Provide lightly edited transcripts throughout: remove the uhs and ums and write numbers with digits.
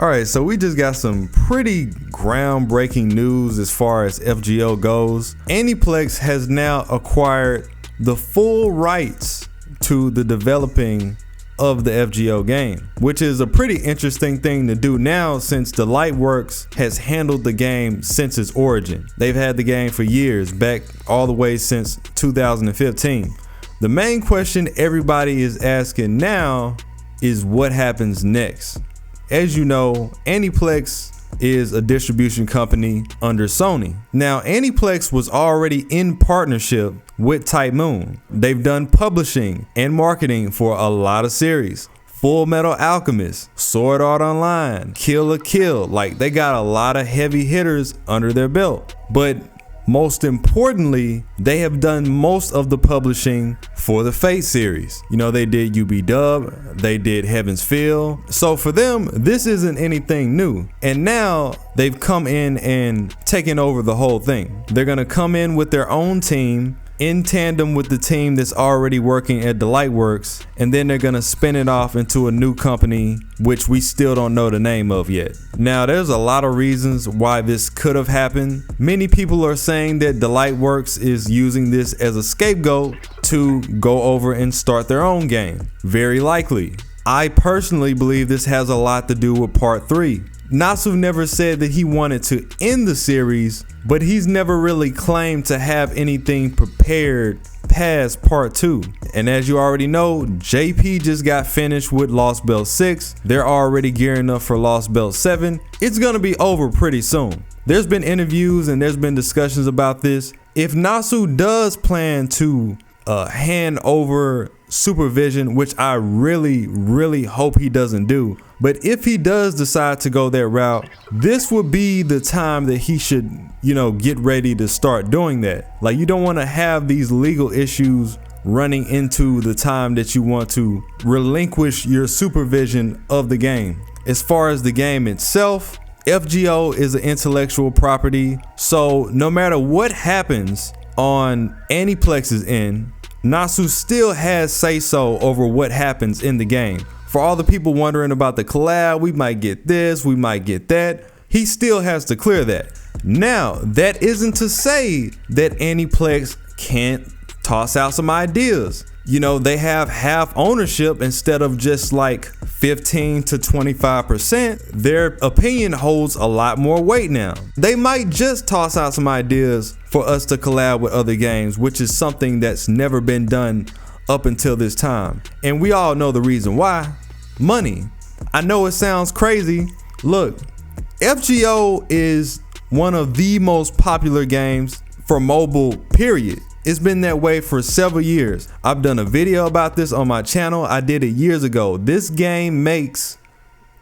Alright, so we just got some pretty groundbreaking news as far as FGO goes. Aniplex has now acquired the full rights to the developing of the FGO game, which is a pretty interesting thing to do now since Delightworks has handled the game since its origin. They've had the game for years, back all the way since 2015. The main question everybody is asking now is what happens next. As you know, Aniplex is a distribution company under Sony. Now, Aniplex was already in partnership with Type Moon. They've done publishing and marketing for a lot of series. Full Metal Alchemist, Sword Art Online, Kill la Kill. Like, they got a lot of heavy hitters under their belt. But most importantly, they have done most of the publishing for the Fate series. You know, they did UB-Dub, they did Heaven's Feel. So for them, this isn't anything new. And now they've come in and taken over the whole thing. They're gonna come in with their own team in tandem with the team that's already working at Delightworks, and then they're gonna spin it off into a new company, which we still don't know the name of yet. Now, there's a lot of reasons why this could have happened. Many people are saying that Delightworks is using this as a scapegoat to go over and start their own game. Very likely. I personally believe this has a lot to do with Part 3. Nasu never said that he wanted to end the series, but he's never really claimed to have anything prepared past Part 2. And as you already know, JP just got finished with Lost Belt 6. They're already gearing up for Lost Belt 7. It's gonna be over pretty soon. There's been interviews and there's been discussions about this. If Nasu does plan to hand over supervision, which I really hope he doesn't do, but if he does decide to go that route, this would be the time that he should, you know, get ready to start doing that. Like, you don't want to have these legal issues running into the time that you want to relinquish your supervision of the game. As far as the game itself, FGO is an intellectual property, so no matter what happens on Aniplex's end, Nasu still has say-so over what happens in the game. For all the people wondering about the collab, we might get this, we might get that, he still has to clear that. Now, that isn't to say that Aniplex can't toss out some ideas. You know, they have half ownership instead of just like 15 to 25%. Their opinion holds a lot more weight now. They might just toss out some ideas for us to collab with other games, which is something that's never been done up until this time. And we all know the reason why. Money. I know it sounds crazy. Look, FGO is one of the most popular games for mobile, period. It's been that way for several years. I've done a video about this on my channel. I did it years ago. This game makes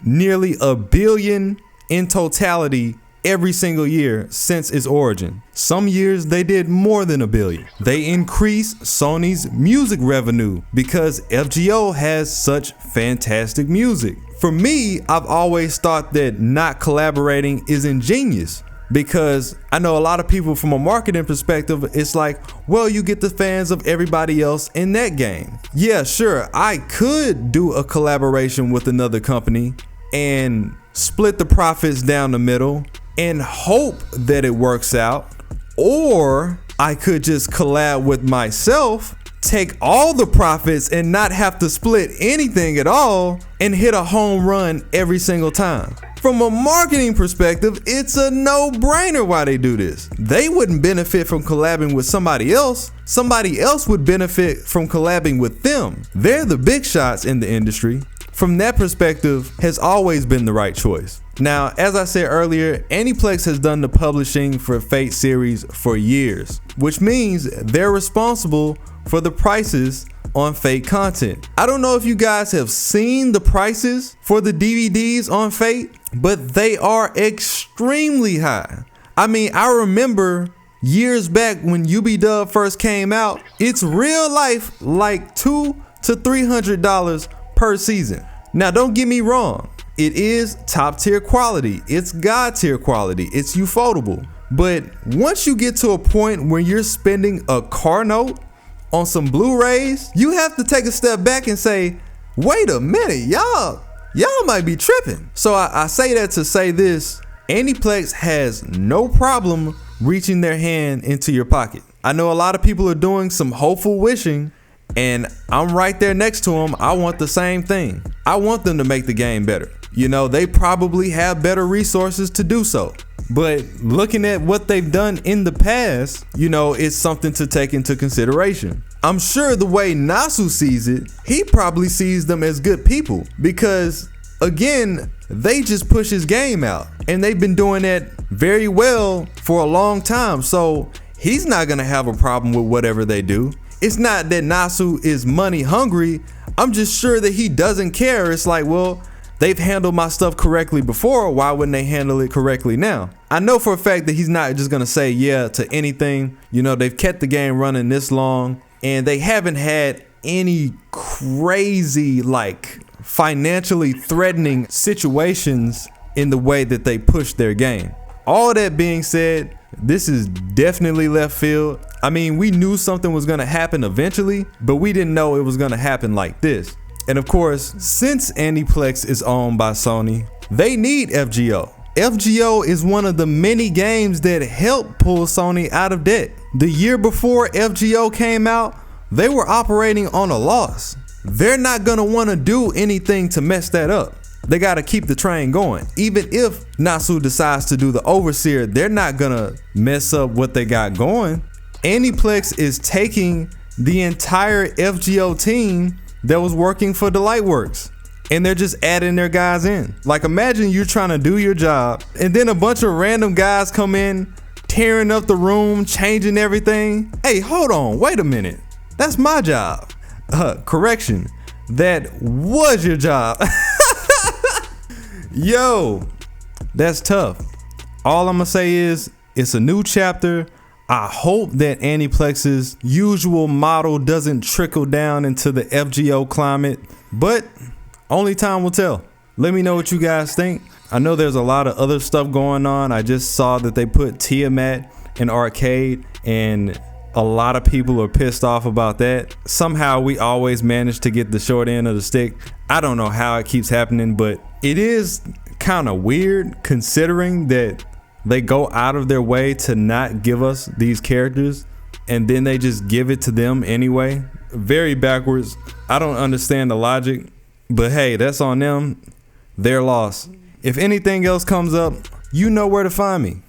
nearly $1 billion in totality every single year since its origin. Some years they did more than $1 billion. They increased Sony's music revenue because FGO has such fantastic music. For me, I've always thought that not collaborating is ingenious, because I know a lot of people from a marketing perspective, it's like, well, you get the fans of everybody else in that game. Yeah, sure, I could do a collaboration with another company and split the profits down the middle and hope that it works out. Or I could just collab with myself, take all the profits and not have to split anything at all and hit a home run every single time. From a marketing perspective, it's a no-brainer why they do this. They wouldn't benefit from collabing with somebody else. Somebody else would benefit from collabing with them. They're the big shots in the industry. From that perspective, has always been the right choice. Now, as I said earlier, Aniplex has done the publishing for Fate series for years, which means they're responsible for the prices on Fate content. I don't know if you guys have seen the prices for the DVDs on Fate, but they are extremely high. I mean, I remember years back when UB-Dub first came out, it's real life like $200 to $300 per season. Now, don't get me wrong, it is top tier quality, it's God tier quality, it's ufotable. But once you get to a point where you're spending a car note on some Blu-rays, you have to take a step back and say, wait a minute, y'all y'all might be tripping. So I say that to say this. Aniplex has no problem reaching their hand into your pocket. I know a lot of people are doing some hopeful wishing, and I'm right there next to them. I want the same thing. I want them to make the game better. You know, they probably have better resources to do so. But looking at what they've done in the past, you know, it's something to take into consideration. I'm sure the way Nasu sees it, he probably sees them as good people because, again, they just push his game out and they've been doing that very well for a long time. So he's not going to have a problem with whatever they do. It's not that Nasu is money hungry. I'm just sure that he doesn't care. It's like, well, they've handled my stuff correctly before. Why wouldn't they handle it correctly now? I know for a fact that he's not just going to say yeah to anything. You know, they've kept the game running this long and they haven't had any crazy, like, financially threatening situations in the way that they push their game. All that being said, this is definitely left field. I mean, we knew something was going to happen eventually, but we didn't know it was going to happen like this. And of course, since Aniplex is owned by Sony, they need FGO. FGO is one of the many games that helped pull Sony out of debt. The year before FGO came out, they were operating on a loss. They're not gonna wanna do anything to mess that up. They gotta keep the train going. Even if Nasu decides to do the Overseer, they're not gonna mess up what they got going. Aniplex is taking the entire FGO team that was working for Delightworks, and they're just adding their guys in. Like, imagine you're trying to do your job and then a bunch of random guys come in, tearing up the room, changing everything. Hey, hold on, wait a minute. That's my job. Correction, that was your job. Yo, that's tough. All I'm gonna say is it's a new chapter. I hope that Aniplex's usual model doesn't trickle down into the FGO climate, but only time will tell. Let me know what you guys think. I know there's a lot of other stuff going on. I just saw that they put Tiamat in arcade and a lot of people are pissed off about that. Somehow we always manage to get the short end of the stick. I don't know how it keeps happening, but it is kind of weird considering that they go out of their way to not give us these characters and then they just give it to them anyway. Very backwards. I don't understand the logic, but hey, that's on them. Their loss. If anything else comes up, you know where to find me.